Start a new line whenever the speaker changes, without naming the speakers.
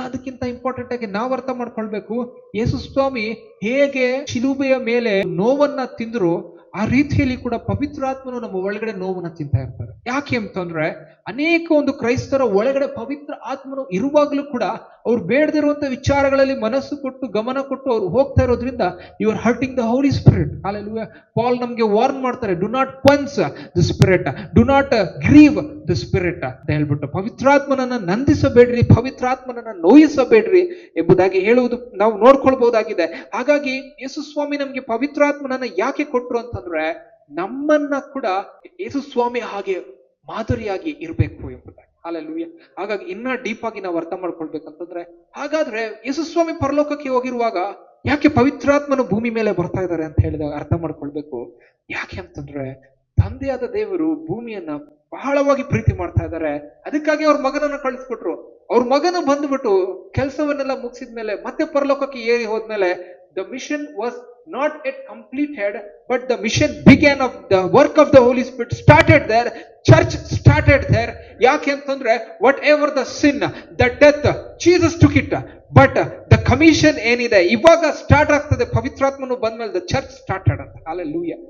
ಎಲ್ಲದಕ್ಕಿಂತ ಇಂಪಾರ್ಟೆಂಟ್ ಆಗಿ ನಾವು ಅರ್ಥ ಮಾಡ್ಕೊಳ್ಬೇಕು, ಯೇಸು ಸ್ವಾಮಿ ಹೇಗೆ ಶಿಲುಬೆಯ ಮೇಲೆ ನೋವನ್ನ ತಿಂದ್ರು ಆ ರೀತಿಯಲ್ಲಿ ಕೂಡ ಪವಿತ್ರಾತ್ಮನು ನಮ್ಮ ಒಳಗಡೆ ನೋವನ್ನ ತಿಂತಾ ಇರ್ತಾರೆ. ಯಾಕೆ ಅಂತಂದ್ರೆ ಅನೇಕ ಒಂದು ಕ್ರೈಸ್ತರ ಒಳಗಡೆ ಪವಿತ್ರ ಆತ್ಮನು ಇರುವಾಗಲೂ ಕೂಡ ಅವ್ರು ಬೇಡದಿರುವಂತ ವಿಚಾರಗಳಲ್ಲಿ ಮನಸ್ಸು ಕೊಟ್ಟು ಗಮನ ಕೊಟ್ಟು ಅವ್ರು ಹೋಗ್ತಾ ಇರೋದ್ರಿಂದ you are hurting the holy spirit. Hallelujah. Paul ನಮ್ಗೆ ವಾರ್ನ್ ಮಾಡ್ತಾರೆ, do not quench the spirit, do not grieve the spirit ಅಂತ ಹೇಳ್ಬಿಟ್ಟು, ಪವಿತ್ರಾತ್ಮನನ್ನ ನಂದಿಸಬೇಡ್ರಿ, ಪವಿತ್ರಾತ್ಮನನ್ನ ನೋಯಿಸಬೇಡ್ರಿ ಎಂಬುದಾಗಿ ಹೇಳುವುದು ನಾವು ನೋಡ್ಕೊಳ್ಬಹುದಾಗಿದೆ. ಹಾಗಾಗಿ ಯೇಸು ಸ್ವಾಮಿ ನಮ್ಗೆ ಪವಿತ್ರಾತ್ಮನನ್ನ ಯಾಕೆ ಕೊಟ್ರು ಅಂತಂದ್ರೆ ನಮ್ಮನ್ನ ಕೂಡ ಯೇಸು ಸ್ವಾಮಿ ಹಾಗೆ ಮಾದರಿಯಾಗಿ ಇರಬೇಕು ಎಂಬುದಾಗಿ. ಹಾಲೆಲೂಯಾ. ಹಾಗಾಗಿ ಇನ್ನ ಡೀಪ್ ಆಗಿ ನಾವು ಅರ್ಥ ಮಾಡ್ಕೊಳ್ಬೇಕಂತಂದ್ರೆ, ಹಾಗಾದ್ರೆ ಯೇಸು ಸ್ವಾಮಿ ಪರಲೋಕಕ್ಕೆ ಹೋಗಿರುವಾಗ ಯಾಕೆ ಪವಿತ್ರಾತ್ಮನ ಭೂಮಿ ಮೇಲೆ ಬರ್ತಾ ಇದ್ದಾರೆ ಅಂತ ಹೇಳಿದಾಗ ಅರ್ಥ ಮಾಡ್ಕೊಳ್ಬೇಕು. ಯಾಕೆ ಅಂತಂದ್ರೆ ತಂದೆಯಾದ ದೇವರು ಭೂಮಿಯನ್ನ ಬಹಳವಾಗಿ ಪ್ರೀತಿ ಮಾಡ್ತಾ ಇದ್ದಾರೆ. ಅದಕ್ಕಾಗಿ ಅವ್ರ ಮಗನನ್ನ ಕಳಿಸ್ಕೊಟ್ರು. ಅವ್ರ ಮಗನ ಬಂದ್ಬಿಟ್ಟು ಕೆಲಸವನ್ನೆಲ್ಲ ಮುಗಿಸಿದ್ಮೇಲೆ ಮತ್ತೆ ಪರಲೋಕಕ್ಕೆ ಏರಿ ಹೋದ್ಮೇಲೆ the mission was not yet completed, but the mission began. Of the work of the Holy Spirit started there. Church started there. ಯಾಕೆ ಅಂತಂದ್ರೆ whatever the sin, the death, Jesus took it, but the commission ಏನಿದೆ ಇವಾಗ start ಆಗ್ತದೆ. ಪವಿತ್ರಾತ್ಮನು ಬಂದ್ಮೇಲೆ the church started ಅಂತ. Hallelujah.